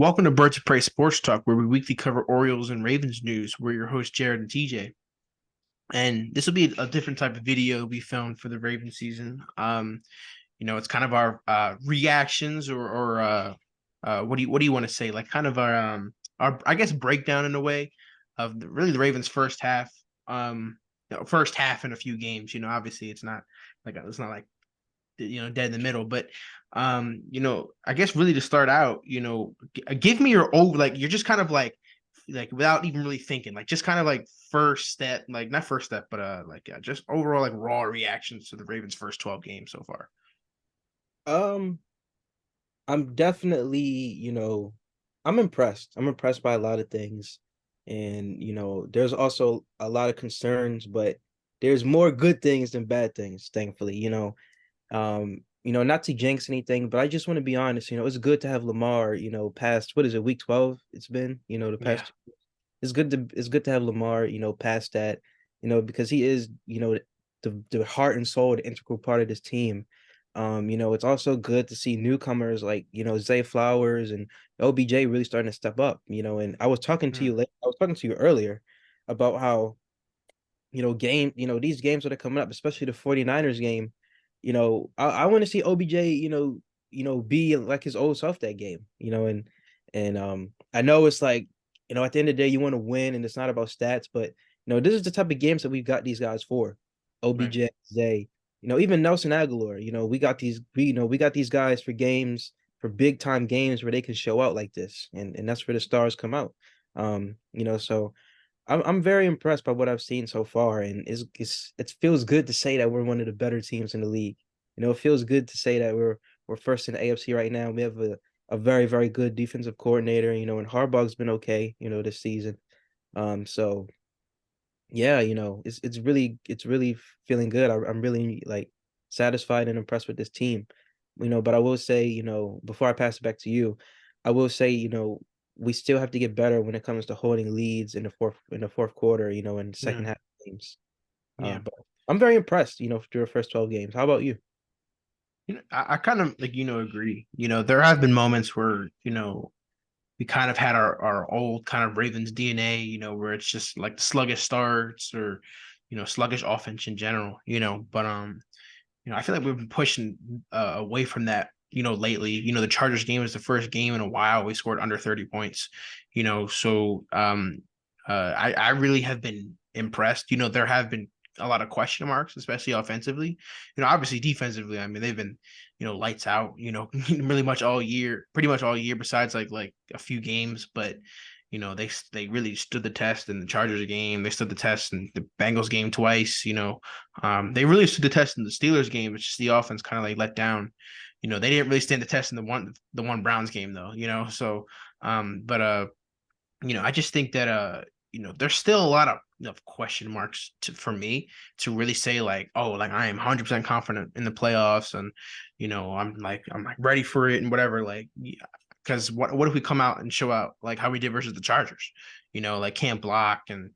Welcome to Birds of Prey Sports Talk, where we weekly cover Orioles and Ravens news. We're your hosts, Jared and TJ. And this will be a different type of video we filmed for the Ravens season. It's kind of our reactions or what do you want to say? Like kind of our I guess breakdown in a way of really the Ravens first half. First half in a few games. Obviously it's not like dead in the middle. But I guess really to start out, give me your over, like you're just kind of like without even really thinking, like just kind of like first step, like not first step, but just overall like raw reactions to the Ravens' first 12 games so far. Um, I'm definitely, I'm impressed. I'm impressed by a lot of things. And, there's also a lot of concerns, but there's more good things than bad things, thankfully, not to jinx anything, but I just want to be honest, it's good to have Lamar, past what is it, week 12 it's been, the Yeah. past it's good to have Lamar, past that, because he is, the heart and soul, the integral part of this team. It's also good to see newcomers like, Zay Flowers and OBJ really starting to step up, and Mm. I was talking to you earlier about how, these games that are coming up, especially the 49ers game, I want to see OBJ, be like his old self that game, and I know it's like, at the end of the day, you want to win and it's not about stats, but this is the type of games that we've got these guys for. Right. OBJ, Zay, even Nelson Aguilar, we got these guys for games, for big time games where they can show out like this. And that's where the stars come out. So I'm very impressed by what I've seen so far, and it feels good to say that we're one of the better teams in the league. It feels good to say that we're first in the AFC right now. We have a very, very good defensive coordinator, and Harbaugh's been okay, this season. So yeah, it's really feeling good. I'm really like satisfied and impressed with this team. But I will say, before I pass it back to you, I will say, we still have to get better when it comes to holding leads in the fourth quarter, in the Yeah. second half of games. Yeah. But I'm very impressed, through the first 12 games. How about you? I kind of like agree. There have been moments where we kind of had our old kind of Ravens DNA, where it's just like the sluggish starts or sluggish offense in general, but I feel like we've been pushing away from that, lately. The Chargers game was the first game in a while we scored under 30 points, so I really have been impressed. There have been a lot of question marks, especially offensively. Obviously defensively, I mean, they've been, lights out, really much all year, pretty much all year, besides like a few games. But they really stood the test in the Chargers game. They stood the test in the Bengals game twice. They really stood the test in the Steelers game. It's just the offense kind of like let down. They didn't really stand the test in the one Browns game though. So but I just think that there's still a lot of question marks for me to really say like, oh, like I am 100% confident in the playoffs, and I'm like ready for it and whatever. Like, because what if we come out and show out like how we did versus the Chargers? Like can't block and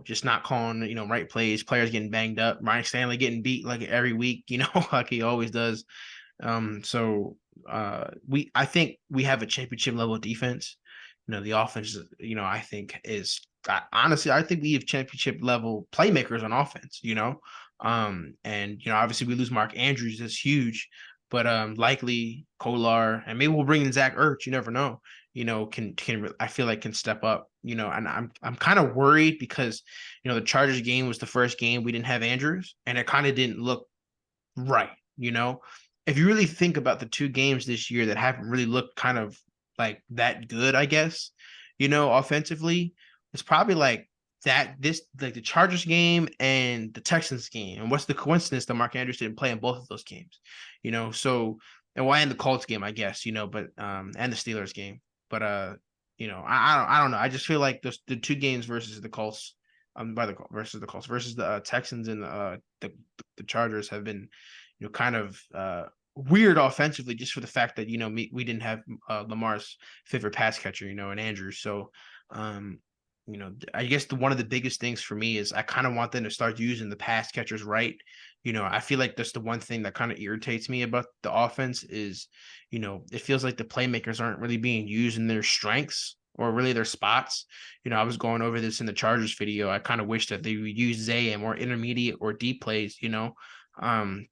just not calling right plays, players getting banged up, Ryan Stanley getting beat like every week, like he always does. So I think we have a championship level defense. The offense, I think honestly, I think we have championship level playmakers on offense, and obviously we lose Mark Andrews, that's huge, but likely Kolar and maybe we'll bring in Zach Ertz, you never know, can I feel like can step up, and I'm kind of worried because the Chargers game was the first game we didn't have Andrews and it kind of didn't look right, if you really think about the two games this year that haven't really looked kind of like that good, I guess, offensively, it's probably like that this like the Chargers game and the Texans game. And what's the coincidence that Mark Andrews didn't play in both of those games? So and the Colts game, I guess, but and the Steelers game. But I don't know. I just feel like the two games versus the Colts, by the versus the Colts versus the Texans and the Chargers have been kind of weird offensively just for the fact that we didn't have Lamar's favorite pass catcher, and Andrews. So I guess one of the biggest things for me is I kind of want them to start using the pass catchers right. I feel like that's the one thing that kind of irritates me about the offense is, it feels like the playmakers aren't really being used in their strengths or really their spots. I was going over this in the Chargers video. I kind of wish that they would use Zay in more intermediate or deep plays. Um,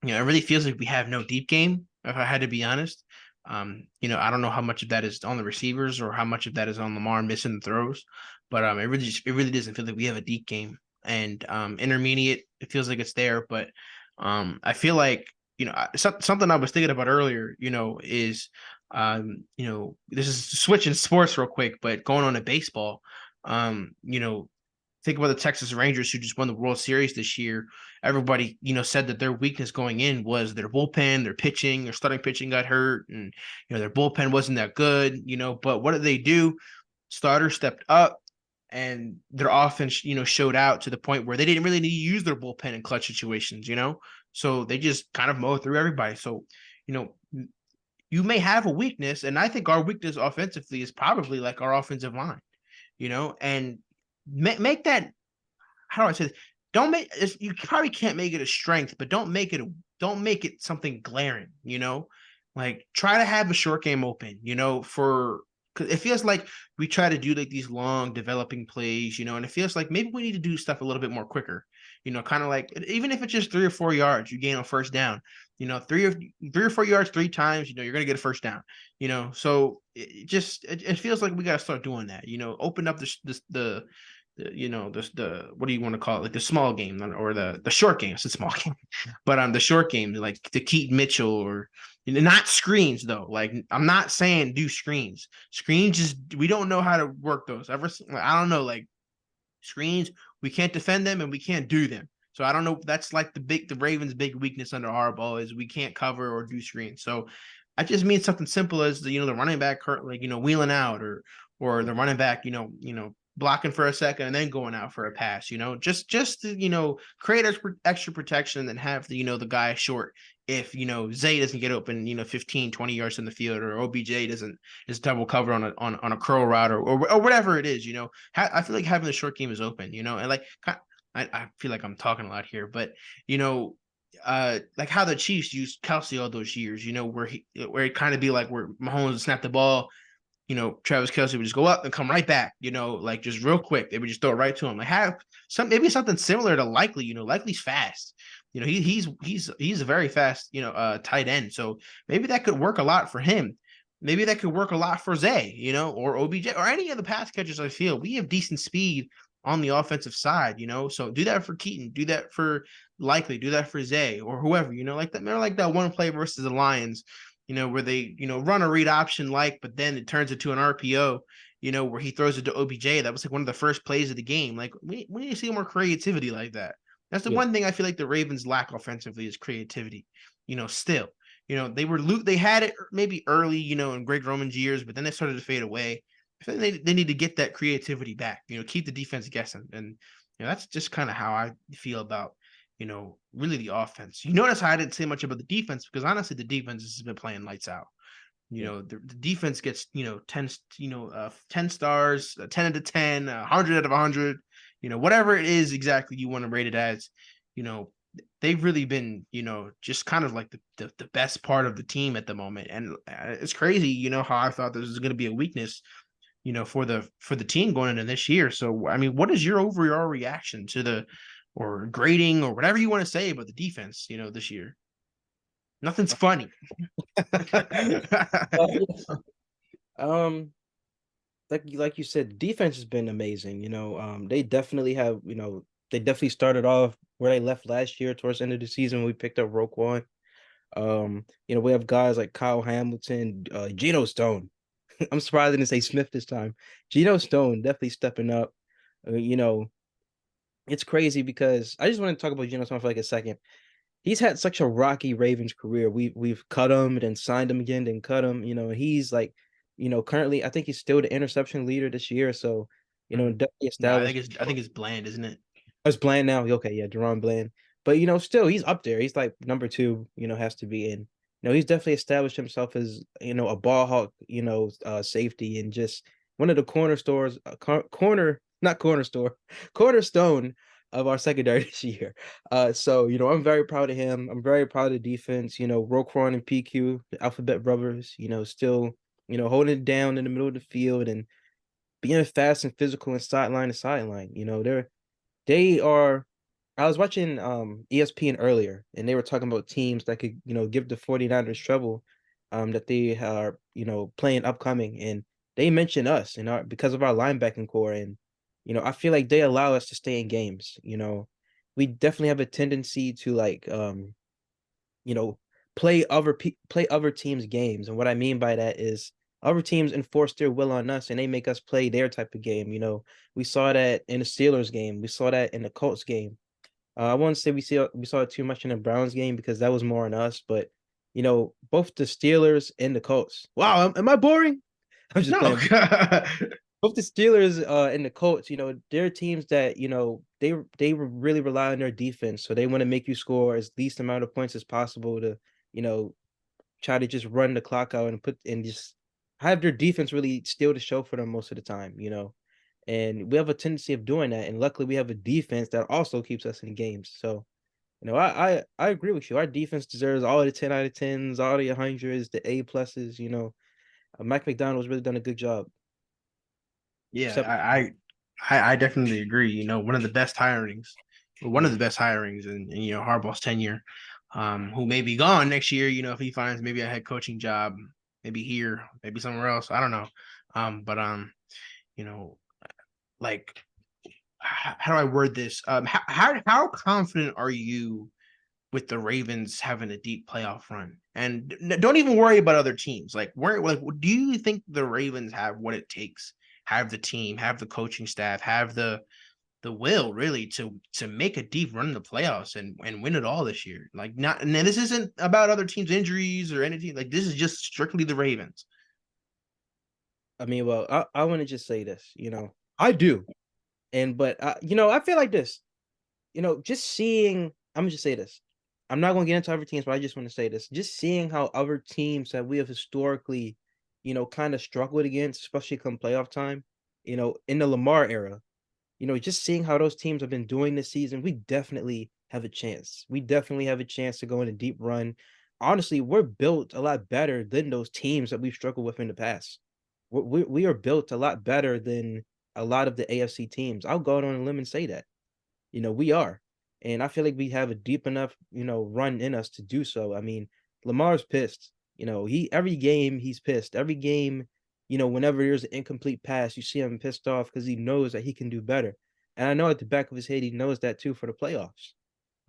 it really feels like we have no deep game, if I had to be honest. I don't know how much of that is on the receivers or how much of that is on Lamar missing the throws, but it really doesn't feel like we have a deep game. And intermediate, it feels like it's there, but I feel like something I was thinking about earlier, is this is switching sports real quick, but going on to baseball, think about the Texas Rangers who just won the World Series this year. Everybody, said that their weakness going in was their bullpen, their pitching, their starting pitching got hurt, and their bullpen wasn't that good. But what did they do? Starters stepped up, and their offense, showed out to the point where they didn't really need to use their bullpen in clutch situations. So they just kind of mowed through everybody. So, you know, you may have a weakness, and I think our weakness offensively is probably like our offensive line. And make that, how do I say this? Don't make you probably can't make it a strength, but don't make it something glaring. Like try to have a short game open, for because it feels like we try to do like these long developing plays, and it feels like maybe we need to do stuff a little bit more quicker, kind of like even if it's just 3 or 4 yards, you gain on first down, 3 or 4 yards 3 times, you're gonna get a first down, so it feels like we gotta start doing that, open up the what do you want to call it, like the small game or the short game. It's a small game, but the short game, like the Keaton Mitchell or not screens though. Like I'm not saying do screens. Screens just we don't know how to work those. I don't know, like screens, we can't defend them and we can't do them. So I don't know. That's like the Ravens' big weakness under Harbaugh is we can't cover or do screens. So I just mean something simple as the running back like wheeling out or the running back blocking for a second and then going out for a pass. Just to create extra protection and have the guy short if Zay doesn't get open 15 20 yards in the field or OBJ doesn't is double cover on a curl route or whatever it is. I feel like having the short game is open, and like I feel like I'm talking a lot here, but like how the Chiefs used Kelsey all those years, where it kind of be like where Mahomes would snap the ball, Travis Kelsey would just go up and come right back, like just real quick. They would just throw it right to him. Like have maybe something similar to Likely, Likely's fast. He's a very fast, tight end. So maybe that could work a lot for him. Maybe that could work a lot for Zay, or OBJ or any of the pass catchers. I feel we have decent speed on the offensive side, So do that for Keaton, do that for Likely, do that for Zay or whoever, like that. Remember like that one play versus the Lions, where they, run a read option but then it turns into an RPO, where he throws it to OBJ. That was like one of the first plays of the game. Like we need to see more creativity like that. That's the one thing I feel like the Ravens lack offensively is creativity. Still, they had it maybe early, in Greg Roman's years, but then they started to fade away. I think they need to get that creativity back, keep the defense guessing. And, that's just kind of how I feel about, really the offense. You notice how I didn't say much about the defense because honestly, the defense has been playing lights out. The defense gets, 10 stars, 10 out of 10, 100 out of 100, whatever it is exactly you want to rate it as, they've really been, just kind of like the best part of the team at the moment. And it's crazy, how I thought this was going to be a weakness, for the team going into this year. So, I mean, what is your overall reaction to or grading or whatever you want to say about the defense, this year? Nothing's funny. Um, like you said, defense has been amazing. They definitely have. They definitely started off where they left last year towards the end of the season when we picked up Roquan. We have guys like Kyle Hamilton, Geno Stone. I'm surprised I didn't say Smith this time. Geno Stone definitely stepping up. It's crazy because I just want to talk about Geno Stone for like a second. He's had such a rocky Ravens career. We've cut him and then signed him again, then cut him. He's like, currently I think he's still the interception leader this year. So, definitely No, established. I think it's Bland, isn't it? It's Bland now. Okay, yeah, Deron Bland. But still he's up there. He's like number two, has to be in. He's definitely established himself as, a ball hawk, safety and just, one of the not corner store, cornerstone of our secondary this year. So I'm very proud of him. I'm very proud of the defense. Roquan and PQ, the Alphabet Brothers. Still holding it down in the middle of the field and being fast and physical and sideline to sideline. They are. I was watching ESPN earlier, and they were talking about teams that could give the 49ers trouble, that they are playing upcoming, and they mention us and our because of our linebacking core, and I feel like they allow us to stay in games. We definitely have a tendency to like you know, play other teams' games. And what I mean by that is other teams enforce their will on us and they make us play their type of game. We saw that in the Steelers game. We saw that in the Colts game. I won't say we saw it too much in the Browns game because that was more on us, but both the Steelers and the Colts. Wow, am I boring? I'm just No. playing. Both the Steelers and the Colts, they're teams that they really rely on their defense, so they want to make you score as least amount of points as possible to you know try to just run the clock out and just have their defense really steal the show for them most of the time. And we have a tendency of doing that, and luckily we have a defense that also keeps us in games. So I agree with you. Our defense deserves all the 10 out of 10s, all the 100s, the A pluses. Mike McDonald's really done a good job. Yeah, Except I definitely agree. One of the best hirings, or one of the best hirings in Harbaugh's tenure, who may be gone next year, if he finds maybe a head coaching job, maybe here, maybe somewhere else. I don't know. But you know, like how do I word this? How confident are you with the Ravens having a deep playoff run? And don't even worry about other teams. Do you think the Ravens have what it takes, have the team, have the coaching staff, have the will really to make a deep run in the playoffs and win it all this year? Like not and this isn't about other teams' injuries or anything. Like this is just strictly the Ravens. I mean, well, I want to just say this, I do. But I feel like this, just seeing, I'm gonna just say this. I'm not gonna get into other teams, but I just want to say this. Just seeing how other teams that we have historically, kind of struggled against, especially come playoff time, in the Lamar era, just seeing how those teams have been doing this season, we definitely have a chance. We definitely have a chance to go in a deep run. Honestly, we're built a lot better than those teams that we've struggled with in the past. We are built a lot better than a lot of the AFC teams. I'll go out on a limb and say that. We are. And I feel like we have a deep enough, run in us to do so. I mean, Lamar's pissed. He every game he's pissed. Every game, whenever there's an incomplete pass, you see him pissed off because he knows that he can do better. And I know at the back of his head he knows that too for the playoffs.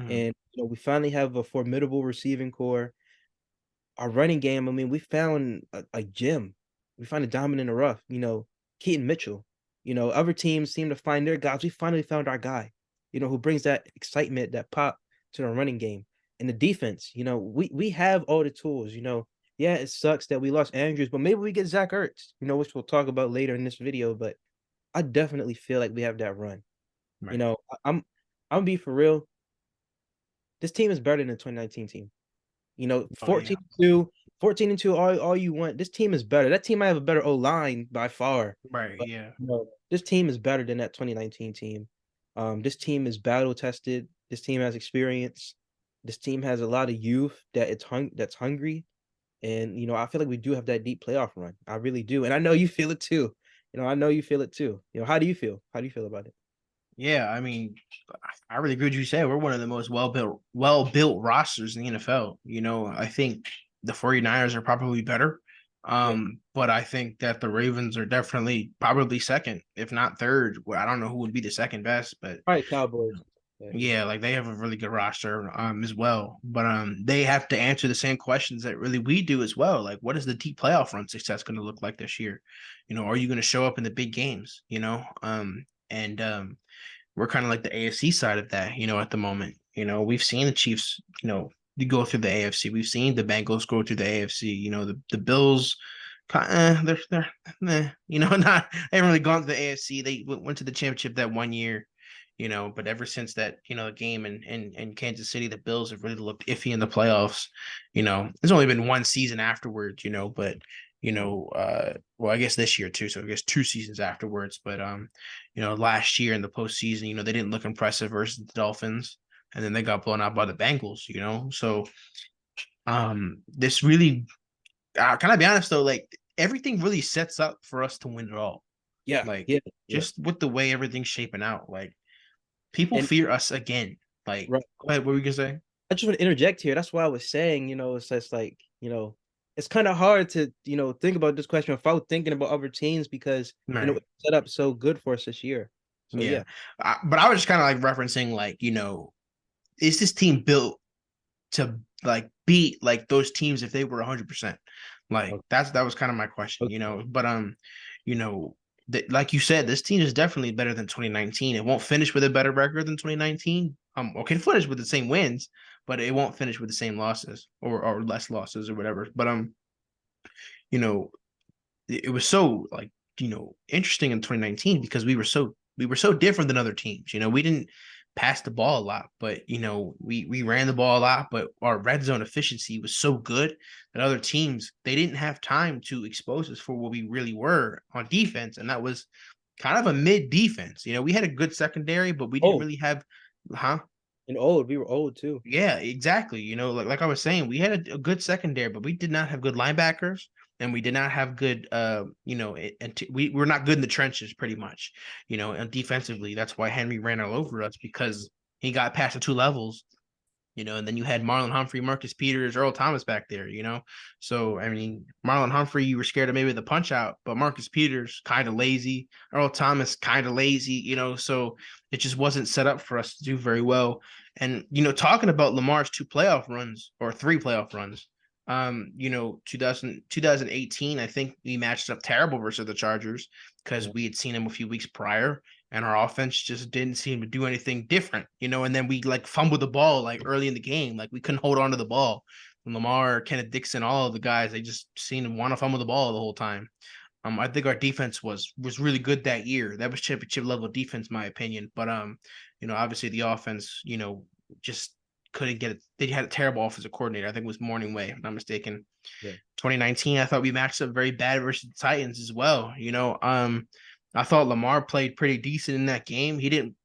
Mhm. And we finally have a formidable receiving core. Our running game, I mean, we found a gem. We found a diamond in the rough, Keaton Mitchell. Other teams seem to find their guys. We finally found our guy, who brings that excitement, that pop to the running game. And the defense, we have all the tools. Yeah, it sucks that we lost Andrews, but maybe we get Zach Ertz, which we'll talk about later in this video. But I definitely feel like we have that run. Right. I'm gonna be for real. This team is better than the 2019 team. Oh yeah. 14-2, 14-2, all you want. This team is better. That team might have a better O-line by far. Right. But Yeah. this team is better than that 2019 team. This team is battle tested. This team has experience. This team has a lot of youth that's hungry. And I feel like we do have that deep playoff run. I really do. And I know you feel it too. I know you feel it too. How do you feel? How do you feel about it? Yeah, I mean, I really agree with you said. We're one of the most well built rosters in the NFL. I think the 49ers are probably better. Yeah. But I think that the Ravens are definitely probably second, if not third. Well, I don't know who would be the second best, but All right, Cowboys. Yeah. yeah, like they have a really good roster as well. But they have to answer the same questions that really we do as well. Like what is the deep playoff run success going to look like this year? Are you going to show up in the big games, And we're kind of like the AFC side of that, at the moment. We've seen the Chiefs, go through the AFC. We've seen the Bengals go through the AFC. The Bills, they're not they haven't really gone to the AFC. They went to the championship that one year, but ever since that, game in Kansas City, the Bills have really looked iffy in the playoffs. There's only been one season afterwards, but well, I guess this year too. So I guess 2 seasons afterwards. But last year in the postseason, they didn't look impressive versus the Dolphins, and then they got blown out by the Bengals. So this really, can I be honest though? Like everything really sets up for us to win it all. Yeah, Like yeah, yeah. just with the way everything's shaping out, like people And fear us again. Like, right, go ahead, what were you gonna say? I just want to interject here. That's why I was saying, it's just like, it's kind of hard to, think about this question without thinking about other teams because, Right. it's set up so good for us this year. So Yeah. yeah, But I was just kind of like referencing, like, is this team built to like beat like those teams if they were 100%? Like okay, that was kind of my question, okay, but you know, like you said, this team is definitely better than 2019. It won't finish with a better record than 2019. Okay, finish with the same wins, but it won't finish with the same losses or less losses or whatever. But you know, it was so like interesting in 2019 because we were so different than other teams. We didn't pass the ball a lot, but we ran the ball a lot, but our red zone efficiency was so good that other teams they didn't have time to expose us for what we really were on defense, and that was kind of a mid defense. We had a good secondary, but we didn't oh, really have, huh? and old, we were old too. Yeah, exactly. Like I was saying, we had a good secondary, but we did not have good linebackers, and we did not have good, we were not good in the trenches, pretty much. And defensively, that's why Henry ran all over us because he got past the two levels. And then you had Marlon Humphrey, Marcus Peters, Earl Thomas back there. So I mean, Marlon Humphrey, you were scared of maybe the punch out, but Marcus Peters kind of lazy, Earl Thomas kind of lazy. So it just wasn't set up for us to do very well. And talking about Lamar's two playoff runs or three playoff runs, 2018, I think we matched up terrible versus the Chargers because Yeah, we had seen him a few weeks prior and our offense just didn't seem to do anything different, and then we like fumbled the ball like early in the game, like we couldn't hold on to the ball. And Lamar, Kenneth Dixon, all of the guys, they just seemed to want to fumble the ball the whole time. I think our defense was really good that year. That was championship level defense, in my opinion. But obviously the offense, just couldn't get it. They had a terrible offensive coordinator. I think it was Morning Way, if I'm not mistaken. yeah, 2019, I thought we matched up very bad versus the Titans as well. I thought Lamar played pretty decent in that game. He didn't,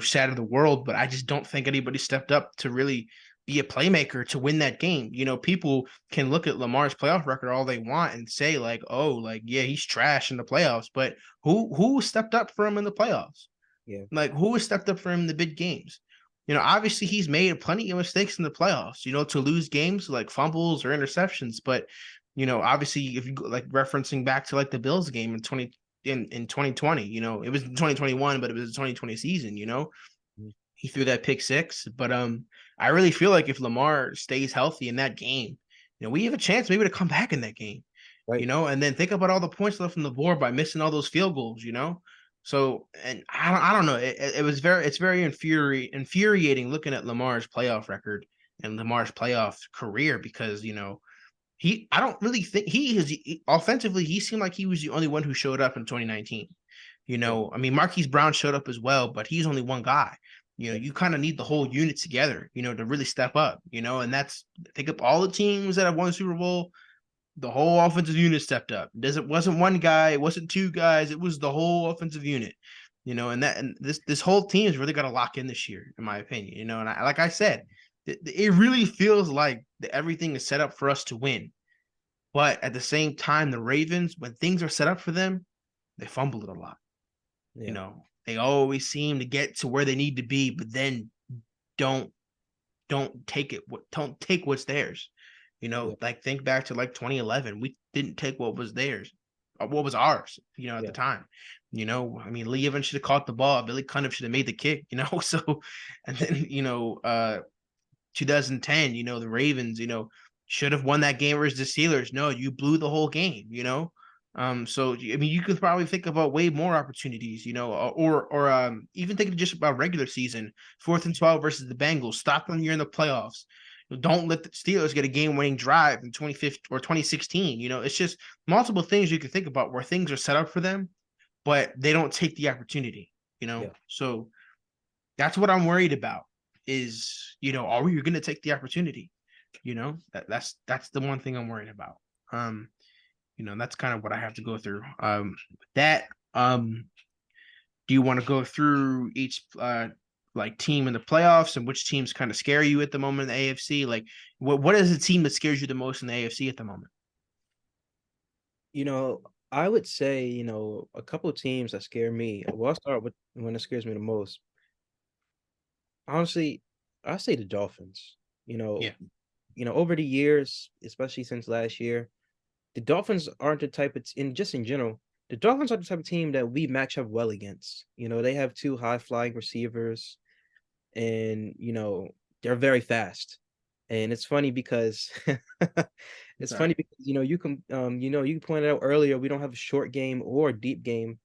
shatter the world, but I just don't think anybody stepped up to really be a playmaker to win that game. People can look at Lamar's playoff record all they want and say like, oh, like yeah, he's trash in the playoffs, but who stepped up for him in the playoffs? yeah, Like who has stepped up for him in the big games? Obviously he's made plenty of mistakes in the playoffs, to lose games like fumbles or interceptions. But, obviously if you go, like referencing back to like the Bills game in 2020, it was 2021, but it was a 2020 season, mhm, he threw that pick six. But I really feel like if Lamar stays healthy in that game, we have a chance maybe to come back in that game, right. and then think about all the points left on the board by missing all those field goals. So, and I don't know. It's very infuriating looking at Lamar's playoff record and Lamar's playoff career because I don't really think offensively. He seemed like he was the only one who showed up in 2019. Yeah, I mean, Marquise Brown showed up as well, but he's only one guy. yeah, You kind of need the whole unit together, to really step up. And that's think of all the teams that have won the Super Bowl. The whole offensive unit stepped up. It wasn't one guy, it wasn't two guys, it was the whole offensive unit. And this whole team has really got to lock in this year, in my opinion. And like I said, it really feels like everything is set up for us to win. But at the same time, the Ravens, when things are set up for them, they fumble it a lot. yeah, They always seem to get to where they need to be, but then don't don't take it. Don't take what's theirs. yeah, Like think back to like 2011. We didn't take what was theirs, or what was ours. At the yeah, time. I mean, Lee Evans should have caught the ball. Billy Cundiff should have made the kick. So, and then 2010. The Ravens. Should have won that game versus the Steelers. No, you blew the whole game. So I mean, you could probably think about way more opportunities, or even thinking just about regular season, 4th and 12 versus the Bengals. Stop them here in the playoffs. Don't let the Steelers get a game-winning drive in 2015 or 2016. It's just multiple things you can think about where things are set up for them, but they don't take the opportunity. yeah, So that's what I'm worried about. Is are we going to take the opportunity? That's the one thing I'm worried about. That's kind of what I have to go through. That do you want to go through each like team in the playoffs and which teams kind of scare you at the moment in the AFC? Like what is the team that scares you the most in the AFC at the moment? You know, I would say, a couple of teams that scare me. Well, I'll start with one that scares me the most. Honestly, I say the Dolphins. You know, Yeah. over the years, especially since last year, the Dolphins aren't the type of just in general, the Dolphins are the type of team that we match up well against. They have two high flying receivers, and they're very fast. And it's funny because it's Right. funny because you pointed out earlier we don't have a short game or a deep game.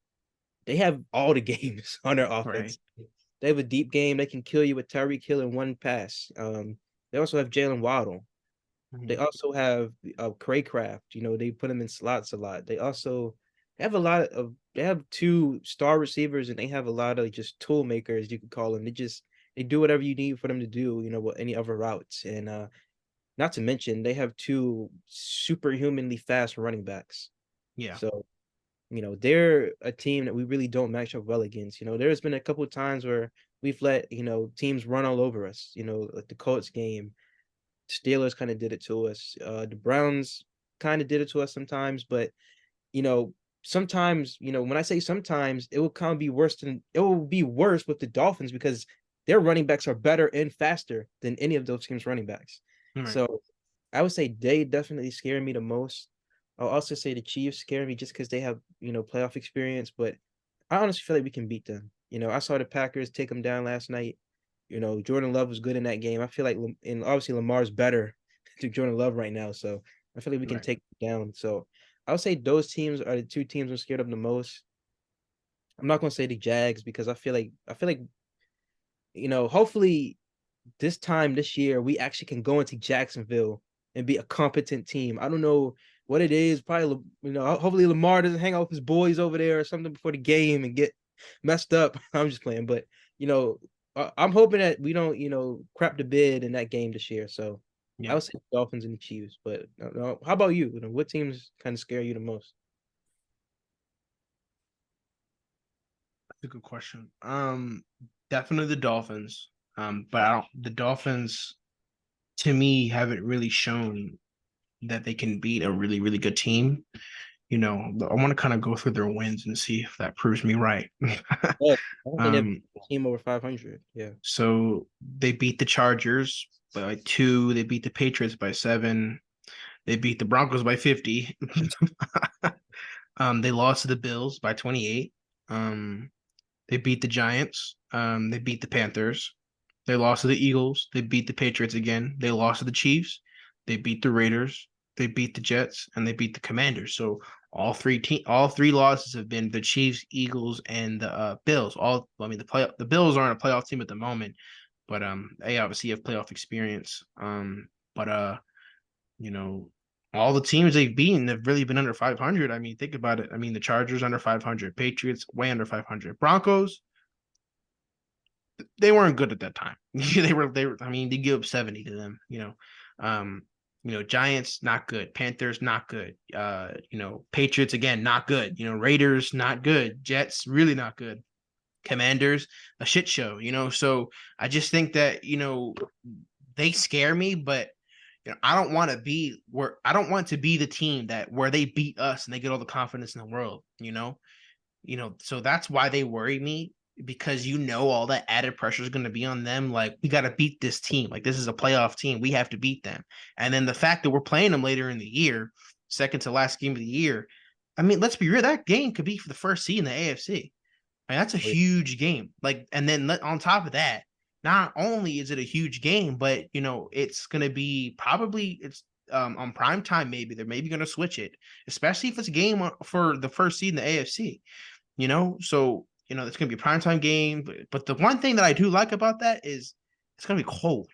They have all the games on their Right. offense. They have a deep game. They can kill you with Tyreek Hill in one pass. They also have Jalen Waddle. They Mhm. also have Craycraft. They put him in slots a lot. They have a lot of they have two star receivers, and they have a lot of just tool makers, you could call them. They do whatever you need for them to do, with any other routes. And not to mention they have two superhumanly fast running backs. Yeah. So, they're a team that we really don't match up well against. There's been a couple of times where we've let, teams run all over us, like the Colts game. Steelers kind of did it to us. The Browns kind of did it to us sometimes, but you know, sometimes, when I say sometimes, it will be worse with the Dolphins because their running backs are better and faster than any of those teams' running backs. Right. So I would say they definitely scare me the most. I'll also say the Chiefs scare me just because they have, playoff experience, but I honestly feel like we can beat them. I saw the Packers take them down last night. Jordan Love was good in that game. I feel like, and obviously Lamar's better to Jordan Love right now, so I feel like we can Right. take them down. So I would say those teams are the two teams I'm scared of the most. I'm not gonna say the Jags because I feel like hopefully this time this year we actually can go into Jacksonville and be a competent team. I don't know what it is. Probably hopefully Lamar doesn't hang out with his boys over there or something before the game and get messed up. I'm just playing, but I'm hoping that we don't crap the bid in that game this year. So I Yeah. would say Dolphins and the Chiefs. But how about you? What teams kind of scare you the most? That's a good question. Definitely the Dolphins. But I don't the Dolphins to me haven't really shown that they can beat a really, really good team. I want to kind of go through their wins and see if that proves me right. Yeah, I don't think they've um, a team over 500. Yeah. so they beat the Chargers by 2, they beat the Patriots by 7, they beat the Broncos by 50. They lost to the Bills by 28. Um, they beat the Giants. They beat the Panthers. They lost to the Eagles. They beat the Patriots again. They lost to the Chiefs. They beat the Raiders. They beat the Jets, and they beat the Commanders. So all three losses have been the Chiefs, Eagles, and the Bills. The Bills aren't a playoff team at the moment, but they obviously have playoff experience. But you know, all the teams they've beaten have really been under 500. I mean, think about it. I mean, the Chargers under 500, Patriots way under 500, Broncos they weren't good at that time. They were. I mean, they give up 70 to them. Um, Giants not good, Panthers not good. Patriots again not good. Raiders not good, Jets really not good. Commanders a shit show. So I just think that they scare me, but I don't want to be the team that where they beat us and they get all the confidence in the world. So that's why they worry me because all that added pressure is going to be on them. Like we got to beat this team. Like this is a playoff team. We have to beat them. And then the fact that we're playing them later in the year, second to last game of the year. I mean, let's be real. That game could be for the first seed in the AFC. Like, that's a huge game. Like, and then on top of that, not only is it a huge game, but it's going to be probably it's on prime time. Maybe they're maybe going to switch it, especially if it's a game for the first seed in the AFC. So it's gonna be a primetime game. But the one thing that I do like about that is it's gonna be cold.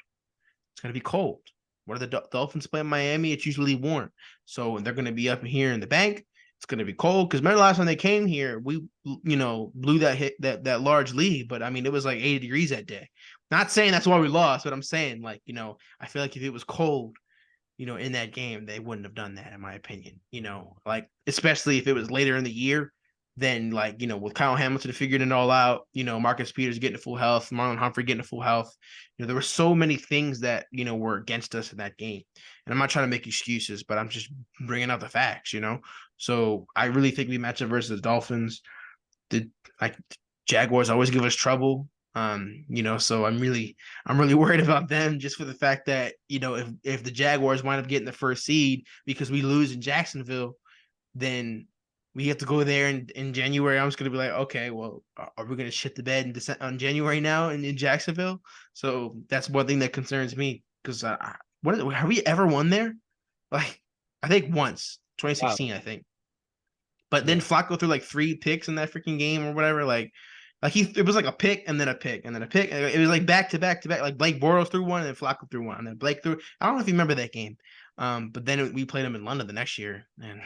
It's gonna be cold. Where the Dolphins play in Miami, it's usually warm. So they're gonna be up here in the bank. It's gonna be cold because remember last time they came here, we blew that large lead, but I mean it was like 80 degrees that day. Not saying that's why we lost, but I'm saying like I feel like if it was cold, in that game, they wouldn't have done that, in my opinion. Like especially if it was later in the year, then like with Kyle Hamilton figuring it all out, Marcus Peters getting to full health, Marlon Humphrey getting to full health. There were so many things that were against us in that game, and I'm not trying to make excuses, but I'm just bringing out the facts. So I really think we match up versus the Dolphins. The like Jaguars always give us trouble. So I'm really worried about them just for the fact that, if the Jaguars wind up getting the first seed because we lose in Jacksonville, then we have to go there in January. I'm just gonna be like, okay, well, are we gonna shit the bed on January now in Jacksonville? So that's one thing that concerns me because have we ever won there? Like, I think once, Wow. 2016, I think. But then Yeah. Flacco threw like 3 picks in that freaking game or whatever. It was like a pick and then a pick and then a pick. It was like back to back to back. Like Blake Bortles threw one and then Flacco threw one and then Blake threw. I don't know if you remember that game. But then we played them in London the next year, and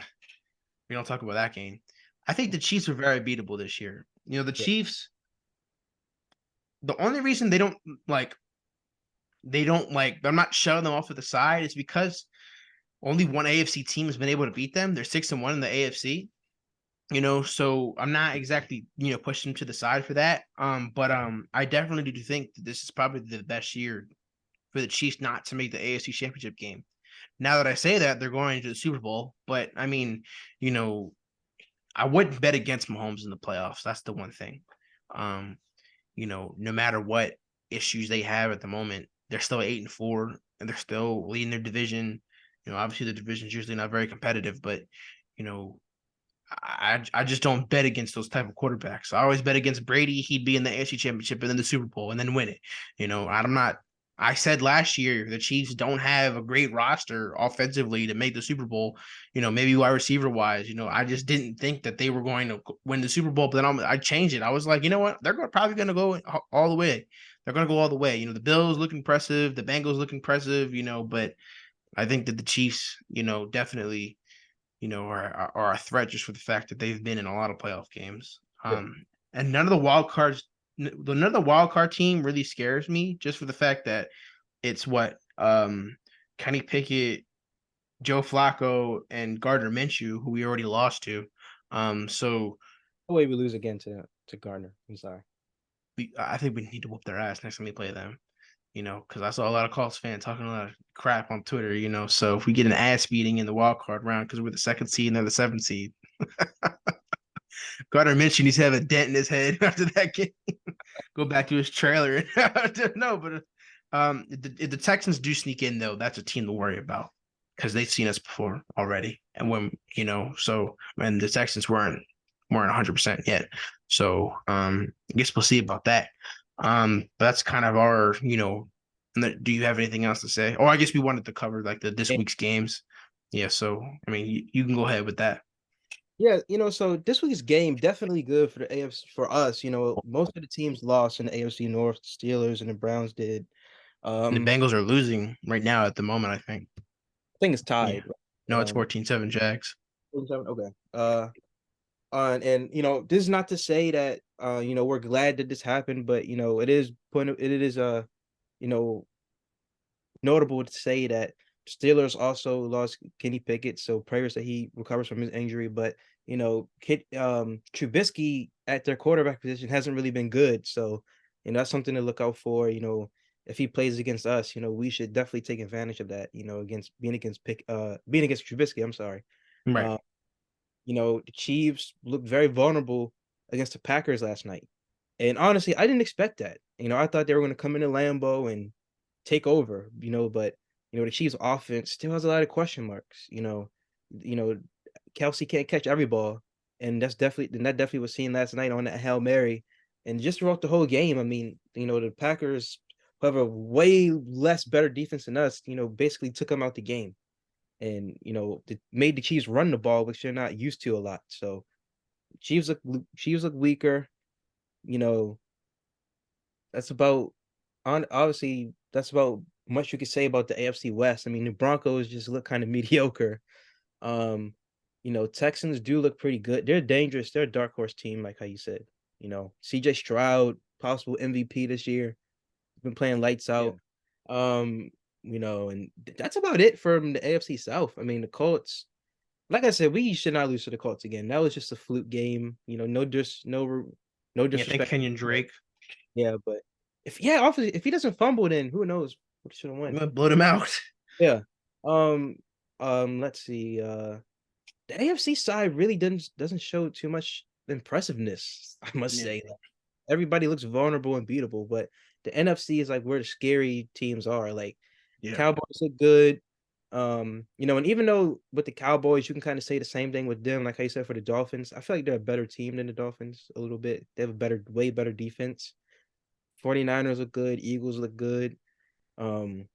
we don't talk about that game. I think the Chiefs were very beatable this year. The Yeah. Chiefs. The only reason they don't like. I'm not shoving them off to the side is because only one AFC team has been able to beat them. They're 6-1 in the AFC. So I'm not exactly pushing them to the side for that. But I definitely do think that this is probably the best year for the Chiefs not to make the AFC Championship game. Now that I say that, they're going to the Super Bowl, but I mean, you know, I wouldn't bet against Mahomes in the playoffs. That's the one thing. Um, no matter what issues they have at the moment, they're still 8-4 and they're still leading their division. Obviously the division is usually not very competitive, but you know, I just don't bet against those type of quarterbacks. I always bet against Brady. He'd be in the AFC Championship and then the Super Bowl and then win it. I'm not. I said last year the Chiefs don't have a great roster offensively to make the Super Bowl. Maybe wide receiver wise. I just didn't think that they were going to win the Super Bowl. But then I changed it. I was like, you know what? They're probably going to go all the way. They're going to go all the way. The Bills look impressive. The Bengals look impressive. But I think that the Chiefs, definitely are a threat just for the fact that they've been in a lot of playoff games. Yeah. And none of the wild card team really scares me just for the fact that it's what Kenny Pickett, Joe Flacco, and Gardner Minshew, who we already lost to. So No way we lose again to Gardner. I'm sorry. I think we need to whoop their ass next time we play them. Because I saw a lot of Colts fans talking a lot of crap on Twitter. So if we get an ass beating in the wild card round because we're the second seed and they're the seventh seed, Gardner Minshew needs to have a dent in his head after that game. Go back to his trailer. No, but if the Texans do sneak in though, that's a team to worry about because they've seen us before already, and when the Texans weren't 100% yet, so I guess we'll see about that. But that's kind of our. Do you have anything else to say? Or I guess we wanted to cover like this week's games. Yeah, so I mean, you can go ahead with that. Yeah, so this week's game definitely good for the AFC for us. Most of the teams lost in the AFC North, Steelers and the Browns did. And the Um, Bengals are losing right now at the moment, I think. I think it's Yeah. tied. No, it's Um, 14-7 Jags. okay. And this is not to say that we're glad that this happened, but it is you know notable to say that Steelers also lost Kenny Pickett, so prayers that he recovers from his injury. But Trubisky at their quarterback position hasn't really been good, so that's something to look out for. If he plays against us, we should definitely take advantage of that. Against being against Trubisky. I'm sorry. Right. Uh, the Chiefs looked very vulnerable against the Packers last night, and honestly, I didn't expect that. I thought they were going to come into Lambeau and take over, but the Chiefs offense still has a lot of question marks. Kelsey can't catch every ball, and that definitely was seen last night on that Hail Mary. And just throughout the whole game, I mean, the Packers, who have a way less better defense than us, basically took them out the game. And made the Chiefs run the ball, which they're not used to a lot. So Chiefs look weaker. You know, that's about on obviously that's about much you could say about the AFC West. I mean, the Broncos just look kind of mediocre. Um, Texans do look pretty good. They're dangerous. They're a dark horse team, like how you said. CJ Stroud, possible MVP this year, been playing lights Yeah. out. Um, And that's about it from the AFC South. I mean, the Colts, like I said, we should not lose to the Colts again. That was just a fluke game. No Yeah, thank disrespect. Kenyon Drake. Yeah, but obviously, if he doesn't fumble, then who knows what should have I'm won. gonna blow them out. Yeah. Um. Let's see. The AFC side really doesn't show too much impressiveness. I must Yeah, say, like, everybody looks vulnerable and beatable, but the NFC is like where the scary teams are. Like the yeah, Cowboys look good. And even though with the Cowboys, you can kind of say the same thing with them, like how you said for the Dolphins. I feel like they're a better team than the Dolphins a little bit. They have a way better defense. 49ers look good, Eagles look good. Um,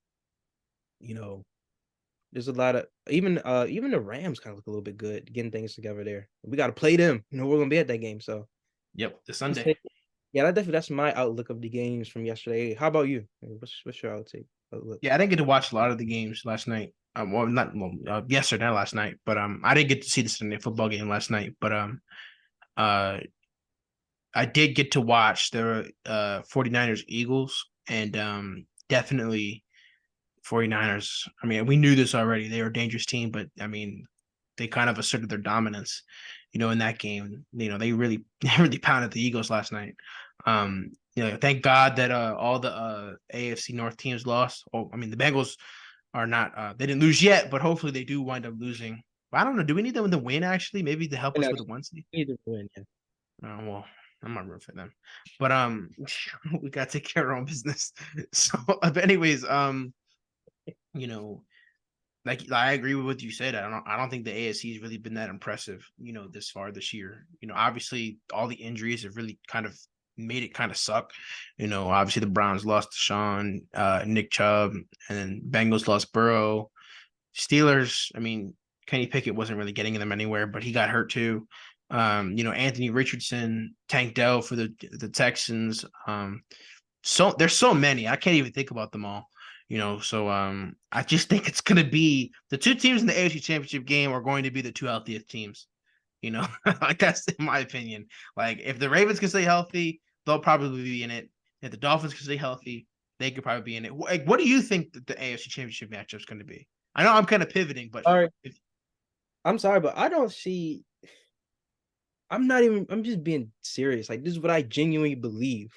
you know, there's a lot of even the Rams kind of look a little bit good getting things together there. We got to play them. We're gonna be at that game, so yep. The I'd Sunday. say, yeah, that's my outlook of the games from yesterday. How about you? What's your outlook? Yeah, I didn't get to watch a lot of the games last night. Well, not well, yesterday, not last night, but I didn't get to see the Sunday football game last night. But uh, I did get to watch the 49ers Eagles, and definitely 49ers. I mean, we knew this already. They were a dangerous team, but I mean, they kind of asserted their dominance, in that game. They really they really pounded the Eagles last night. Thank God that all the AFC North teams lost. Oh, I mean, the Bengals are not they didn't lose yet, but hopefully they do wind up losing. But I don't know. Do we need them to win actually? Maybe to help And us with the actually, one seed? either win, yeah. Well, I'm not rooting for them. But we gotta take care of our own business. So but anyways, you know, like I agree with what you said. I don't think the ASC has really been that impressive, this far this year. Obviously all the injuries have really kind of made it kind of suck. Obviously the Browns lost to Sean, Nick Chubb, and then Bengals lost Burrow. Steelers, I mean, Kenny Pickett wasn't really getting them anywhere, but he got hurt too. Anthony Richardson, Tank Dell for the Texans. So there's so many. I can't even think about them all. So I just think it's gonna be the two teams in the AFC Championship game are going to be the two healthiest teams. Like that's in my opinion. Like if the Ravens can stay healthy, they'll probably be in it. If the Dolphins can stay healthy, they could probably be in it. Like, what do you think that the AFC Championship matchup is going to be? I know I'm kind of pivoting, but All right, I'm sorry, but I don't see. I'm not even. I'm just being serious. Like this is what I genuinely believe.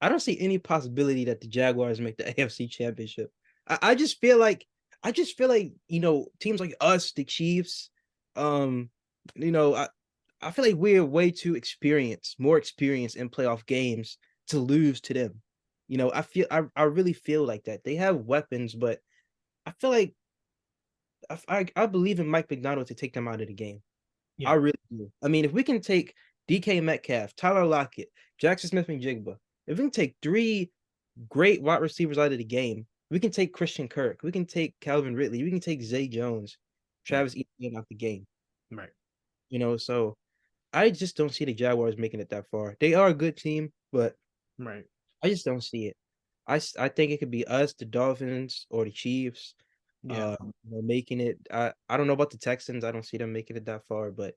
I don't see any possibility that the Jaguars make the AFC Championship. I just feel like teams like us, the Chiefs, um, you know, I feel like we're way too more experienced in playoff games to lose to them. I really feel like that. They have weapons, but I feel like I believe in Mike McDonald to take them out of the game. I yeah, really do. I mean, if we can take DK Metcalf, Tyler Lockett, Jackson Smith and Jigba, if we can take three great wide receivers out of the game, we can take Christian Kirk, we can take Calvin Ridley, we can take Zay Jones, yeah, Travis Etienne out the game. right, So I just don't see the Jaguars making it that far. They are a good team, but right, I just don't see it. I think it could be us, the Dolphins, or the Chiefs, yeah, making it. I don't know about the Texans. I don't see them making it that far, but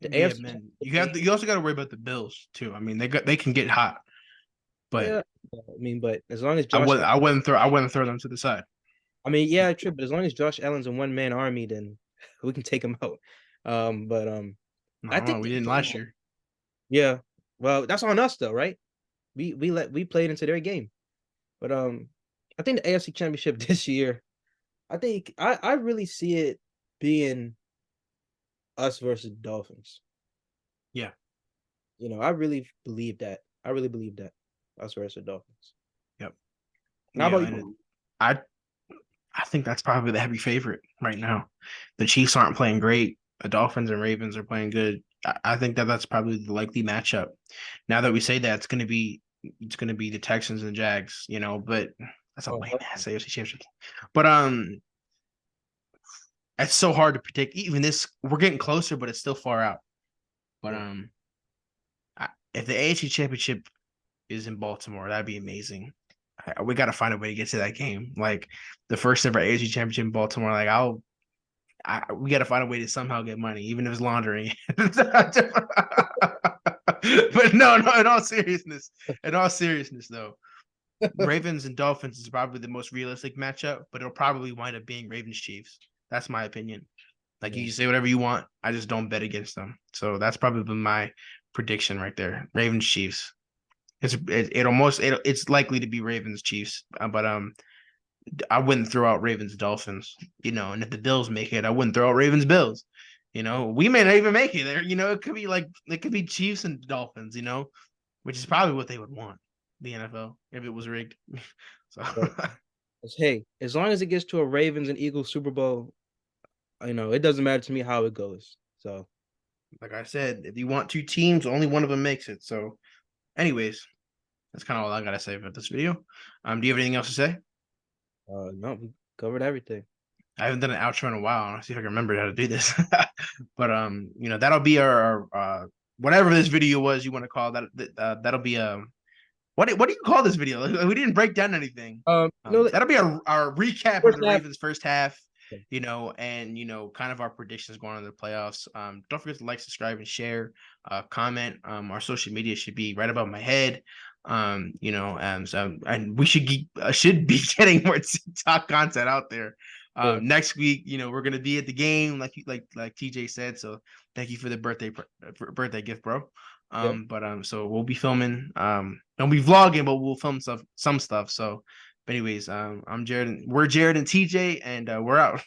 the yeah, AFC man. Championship game, You also got to worry about the Bills too. I mean, they can get hot, but yeah. I mean, but as long as Josh, I wouldn't throw them to the side. I mean, yeah, true. But as long as Josh Allen's a one man army, then we can take him out. But I I don't know. think We didn't last year. yeah. Well, that's on us though, right? We played into their game. But I think the AFC Championship this year, I think I really see it being us versus the Dolphins. Yeah, I really believe that. I really believe that us versus the Dolphins. yep, How yeah, about and you? I I think that's probably the heavy favorite right now. The Chiefs aren't playing great. The Dolphins and Ravens are playing good. I think that's probably the likely matchup. Now that we say that, it's gonna be the Texans and Jags, but that's a lame ass AFC championship. But it's so hard to predict. Even this, we're getting closer, but it's still far out. But Yeah. if the AFC championship is in Baltimore, that'd be amazing. We got to find a way to get to that game. Like the first ever AFC championship in Baltimore. Like we got to find a way to somehow get money, even if it's laundering. But no, in all seriousness, though, Ravens and Dolphins is probably the most realistic matchup, but it'll probably wind up being Ravens Chiefs. That's my opinion. Like, you Yeah. can say whatever you want. I just don't bet against them. So that's probably my prediction right there. Ravens Chiefs. It's likely to be Ravens Chiefs, but I wouldn't throw out Ravens Dolphins. And if the Bills make it, I wouldn't throw out Ravens Bills. We may not even make it there. It could be Chiefs and Dolphins. Which is probably what they would want, the NFL, if it was rigged. So But hey, as long as it gets to a Ravens and Eagles Super Bowl, it doesn't matter to me how it goes. So, like I said, if you want two teams, only one of them makes it. So, anyways, that's kind of all I gotta say about this video. Do you have anything else to say? no, we covered everything. I haven't done an outro in a while. I'll see if I can remember how to do this. But that'll be our whatever this video was you want to call that. That'll be what do you call this video? Like, we didn't break down anything. That'll be our recap of First the half. Ravens first half. And kind of our predictions going on the playoffs. Don't forget to like, subscribe, and share. Comment. Our social media should be right above my head. And we should be getting more TikTok content out there. Yeah. Next week, we're gonna be at the game, like TJ said. So thank you for the birthday gift, bro. Yep. So we'll be filming. Don't be vlogging, but we'll film some stuff. So, but anyways, I'm Jared. We're Jared and TJ, and we're out.